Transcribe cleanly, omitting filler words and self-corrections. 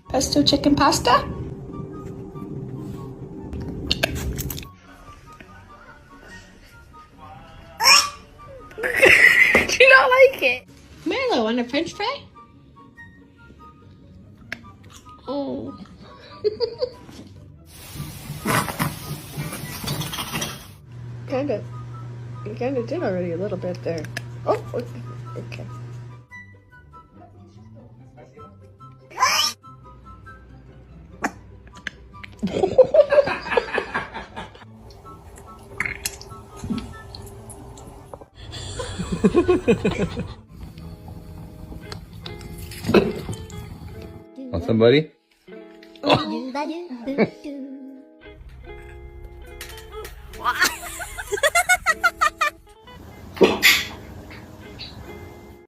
Pesto chicken pasta? Do you not like it? Marlo, want a french fry? Oh. You kinda did already a little bit there. Oh, okay. Want somebody?